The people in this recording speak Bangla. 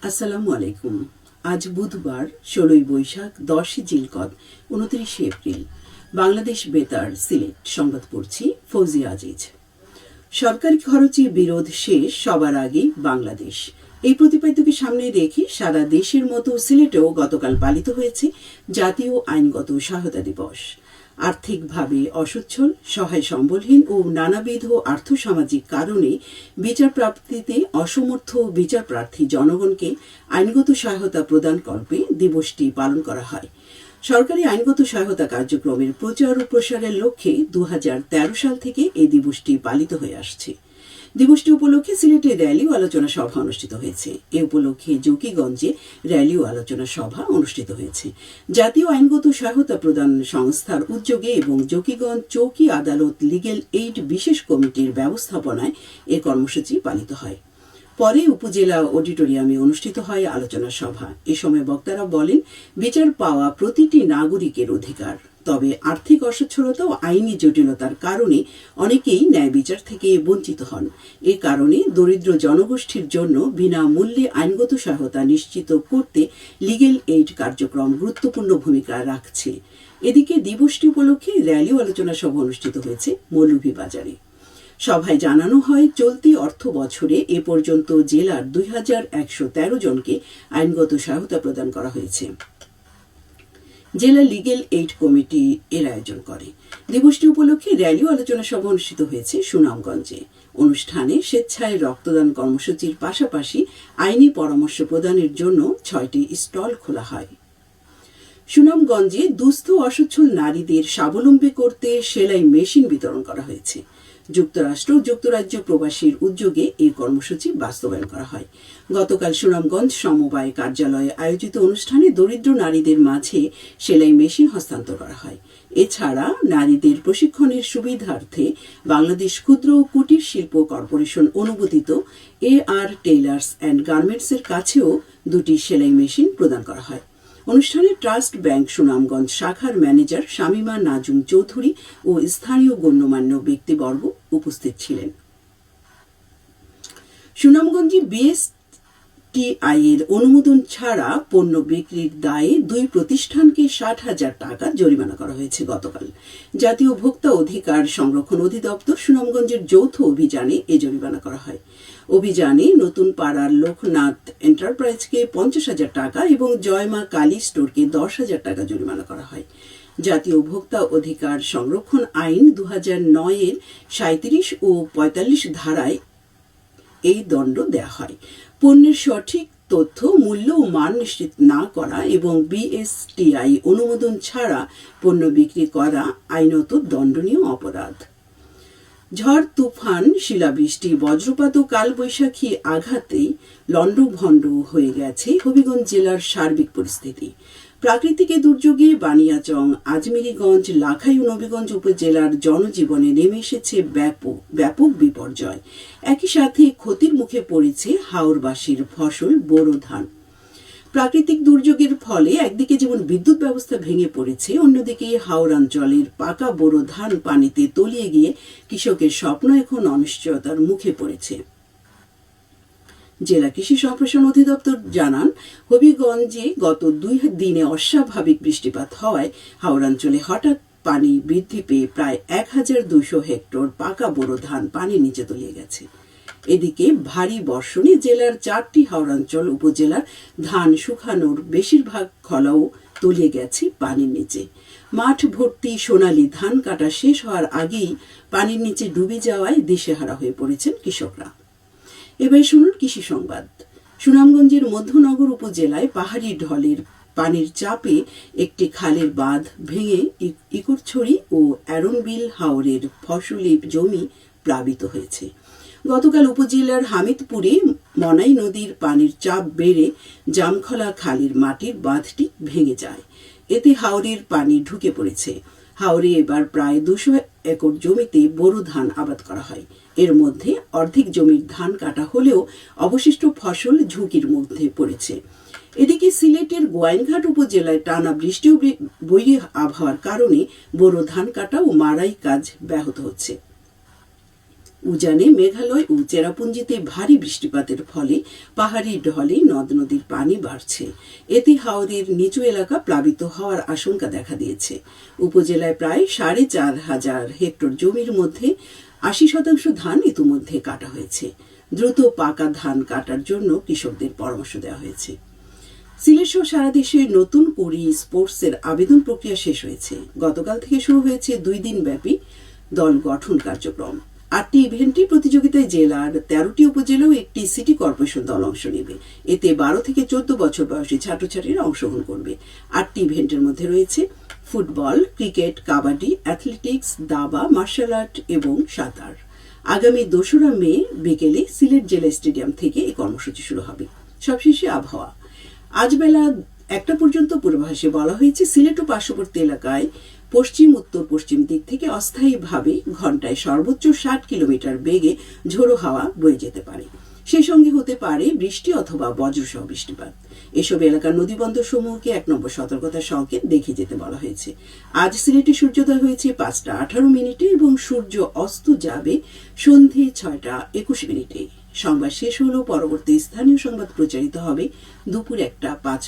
আসসালামু আলাইকুম। আজ বুধবার ১৬ই বৈশাখ, ১০ই জিলকদ, ২৯শে এপ্রিল। বাংলাদেশ বেতার, সিলেট। সংবাদ পড়ছি ফৌজিয়া আজিজ। সরকারি খরচে বিরোধ শেষ, সবার আগে বাংলাদেশ। এই প্রতিপাদ্যকে সামনে রেখে সারা দেশের মতো সিলেটেও গতকাল পালিত হয়েছে জাতীয় আইনগত সহায়তা দিবস। আর্থিকভাবে অসচ্ছল, সহায় সম্বলহীন ও নানাবিধ আর্থসামাজিক কারণে বিচার প্রাপ্তিতে অসমর্থ বিচার প্রার্থী জনগণকে আইনগত সহায়তা প্রদান কল্পে দিবসটি পালন করা হয়। সরকারি আইনগত সহায়তা কার্যক্রমের প্রচার ও প্রসারের লক্ষ্যে ২০১৩ সাল থেকে এই দিবসটি পালিত হয়ে আসছে। দিবসটি উপলক্ষে সিলেটে র্যালি ও আলোচনা সভা অনুষ্ঠিত হয়েছে। এ উপলক্ষে জকিগঞ্জে র্যালি ও আলোচনা সভা অনুষ্ঠিত হয়েছে। জাতীয় আইনগত সহায়তা প্রদান সংস্থার উদ্যোগে এবং জকিগঞ্জ চৌকি আদালত লিগ্যাল এইড বিশেষ কমিটির ব্যবস্থাপনায় এ কর্মসূচি পালিত হয়। পরে উপজেলা অডিটোরিয়ামে অনুষ্ঠিত হয় আলোচনা সভা। এ সময় বক্তারা বলেন, বিচার পাওয়া প্রতিটি নাগরিকের অধিকার। তবে আর্থিক অসচ্ছলতা ও আইনি জটিলতার কারণে অনেকেই ন্যায় বিচার থেকে বঞ্চিত হন। এ কারণে দরিদ্র জনগোষ্ঠীর জন্য বিনামূল্যে আইনগত সহায়তা নিশ্চিত করতে লিগ্যাল এইড কার্যক্রম গুরুত্বপূর্ণ ভূমিকা রাখছে। এদিকে দিবসটি উপলক্ষে র্যালি ও আলোচনা সভা অনুষ্ঠিত হয়েছে মৌলভীবাজারে। সভায় জানানো হয়, চলতি অর্থ বছরে এ পর্যন্ত জেলার ২,১১৩ জনকে আইনগত সহায়তা প্রদান করা হয়েছে। জেলা লিগ্যাল এইড কমিটি এর আয়োজন করে। দিবসটি উপলক্ষে র্যালি ও আলোচনা সভা অনুষ্ঠিত হয়েছে সুনামগঞ্জে। অনুষ্ঠানে স্বেচ্ছায় রক্তদান কর্মসূচির পাশাপাশি আইনি পরামর্শ প্রদানের জন্য ৬টি স্টল খোলা হয়। সুনামগঞ্জে দুস্থ অসচ্ছল নারীদের স্বাবলম্বী করতে সেলাই মেশিন বিতরণ করা হয়েছে। যুক্তরাষ্ট্র ও যুক্তরাজ্য প্রবাসীর উদ্যোগে এই কর্মসূচি বাস্তবায়ন করা হয়। গতকাল সুনামগঞ্জ সমবায় কার্যালয়ে আয়োজিত অনুষ্ঠানে দরিদ্র নারীদের মাঝে সেলাই মেশিন হস্তান্তর করা হয়। এছাড়া নারীদের প্রশিক্ষণের সুবিধার্থে বাংলাদেশ ক্ষুদ্র ও কুটির শিল্প কর্পোরেশন অনুমোদিত AR টেইলার্স অ্যান্ড গার্মেন্টসের কাছেও ২টি সেলাই মেশিন প্রদান করা হয়। অনুষ্ঠানে ট্রাস্ট ব্যাংক সুনামগঞ্জ শাখার ম্যানেজার শামিমা নাজুম চৌধুরী ও স্থানীয় গণ্যমান্য ব্যক্তিবর্গ উপস্থিত ছিলেন। সুনামগঞ্জে BSTI এর অনুমোদন ছাড়া পণ্য বিক্রির দায়ে ২ প্রতিষ্ঠানকে ৬০,০০০ টাকা জরিমানা করা হয়েছে। গতকাল জাতীয় ভোক্তা অধিকার সংরক্ষণ অধিদপ্তর সুনামগঞ্জের যৌথ অভিযানে এ জরিমানা করা হয়। অভিযানে নতুন পাড়ার লোকনাথ এন্টারপ্রাইজকে ৫০,০০০ টাকা এবং জয়মা কালী স্টোরকে ১০,০০০ টাকা জরিমানা করা হয়। জাতীয় ভোক্তা অধিকার সংরক্ষণ আইন ২০০৯ এর ৩৭ ও ৪৫ ধারায় এই দণ্ড দেয়া হয়। পণ্যের সঠিক তথ্য, মূল্য ও মান নিশ্চিত না করা এবং BSTI অনুমোদন ছাড়া পণ্য বিক্রি করা আইনত দণ্ডনীয় অপরাধ। ঝড়, তুফান, শিলাবৃষ্টি, বজ্রপাত ও কালবৈশাখী আঘাতেই লণ্ডভণ্ড হয়ে গেছে হবিগঞ্জ জেলার সার্বিক পরিস্থিতি। প্রাকৃতিক দুর্যোগে বানিয়াচং, আজমেরীগঞ্জ, লাখাই ও নবীগঞ্জ উপজেলার জনজীবনে নেমে এসেছে ব্যাপক বিপর্যয়। একই সাথে ক্ষতির মুখে পড়েছে হাওরবাসীর ফসল বোরো ধান। প্রাকৃতিক দুর্যোগের ফলে একদিকে যেমন বিদ্যুৎ ব্যবস্থা ভেঙে পড়েছে, অন্যদিকে হাওড়াঞ্চলের পাকা বোরো ধান পানিতে তলিয়ে গিয়ে কৃষকের স্বপ্ন এখন অনিশ্চয়তার মুখে পড়েছে। জেলা কৃষি সম্প্রসারণ অধিদপ্তর জানান, হবিগঞ্জে গত ২ দিনে অস্বাভাবিক বৃষ্টিপাত হওয়ায় হাওড়াঞ্চলে হঠাৎ পানি বৃদ্ধি পেয়ে প্রায় ১,২০০ হেক্টর পাকা বোরো ধান পানির নিচে তলিয়ে গেছে। এদিকে ভারী বর্ষণে জেলার ৪টি হাওড়াঞ্চল উপজেলার ধান শুকানোর বেশিরভাগ খলাও তলিয়ে গেছে পানির নিচে। মাঠ ভর্তি সোনালী ধান কাটা শেষ হওয়ার আগেই পানির নিচে ডুবে যাওয়ায় দিশেহারা হয়ে পড়েছেন কৃষকরা। এবার শুনুন কৃষি সংবাদ। সুনামগঞ্জের মধ্যনগর উপজেলায় পাহাড়ি ঢলের পানির চাপে একটি খালের বাঁধ ভেঙে ইকরছড়ি ও অ্যারনবিল হাওরের ফসলি জমি প্লাবিত হয়েছে। গতকাল উপজেলার হামিদপুরে মনাই নদীর পানির চাপ বেড়ে জামখলা খালের মাটির বাঁধটি ভেঙে যায়। এতে হাওরের পানি ঢুকে পড়েছে। হাওরে এবার প্রায় ২০০ একর জমিতে বোরো ধান আবাদ করা হয়। এর মধ্যে অর্ধেক জমির ধান কাটা হলেও অবশিষ্ট ফসল ঝুঁকির মধ্যে পড়েছে। এদিকে সিলেটের গোয়াইনঘাট উপজেলায় টানা বৃষ্টি ও বৈরী আবহাওয়ার কারণে বোরো ধান কাটা ও মাড়াই কাজ ব্যাহত হচ্ছে। উজানে, মেঘালয় ও চেরাপুঞ্জিতে ভারী বৃষ্টিপাতের ফলে পাহাড়ি ঢলে নদ নদীর পানি বাড়ছে। এতে হাওরের নিচু এলাকা প্লাবিত হওয়ার আশঙ্কা দেখা দিয়েছে। উপজেলায় প্রায় 4,500 হেক্টর জমির মধ্যে 80% ধান ইতিমধ্যে কাটা হয়েছে। দ্রুত পাকা ধান কাটার জন্য কৃষকদের পরামর্শ দেওয়া হয়েছে। সিলেট সহ সারা দেশে নতুন কুড়ি স্পোর্টসের আবেদন প্রক্রিয়া শেষ হয়েছে। গতকাল থেকে শুরু হয়েছে 2 দিন ব্যাপী দল গঠন কার্যক্রম। 8টি ইভেন্টে প্রতিযোগিতায় জেলার 13টি উপজেলাও একটি সিটি কর্পোরেশন দল অংশ নেবে। এতে 12 থেকে 14 বছর বয়সী ছাত্রছাত্রীরা অংশগ্রহণ করবে। 8টি ইভেন্টের মধ্যে রয়েছে ফুটবল, ক্রিকেট, কাবাডি, অ্যাথলেটিক্স, দাবা, মার্শাল আর্ট এবং সাঁতার। আগামী 2রা মে বিকেলে সিলেট জেলা স্টেডিয়াম থেকে এই কর্মসূচি শুরু হবে। সবশেষে আবহাওয়া। আজ বেলা 1টা পর্যন্ত পূর্বাভাসে বলা হয়েছে সিলেট ও পার্শ্ববর্তী এলাকায় পশ্চিম উত্তর পশ্চিম দিক থেকে অস্থায়ীভাবে ঘন্টায় সর্বোচ্চ 60 কিলোমিটার বেগে ঝোড়ো হাওয়া বয়ে যেতে পারে। সেই সঙ্গে হতে পারে বৃষ্টি অথবা বজ্রসহ বৃষ্টিপাত। এসব এলাকার নদীবন্দর সমূহকে 1 নম্বর সতর্কতার সংকেত দেখে যেতে বলা হয়েছে। আজ সিলেটে সূর্যোদয় হয়েছে 5টা18 এবং সূর্য অস্ত যাবে সন্ধে 6টা21। সংবাদ শেষ হলো। পরবর্তী স্থানীয় সংবাদ প্রচারিত হবে দুপুর 1টা5।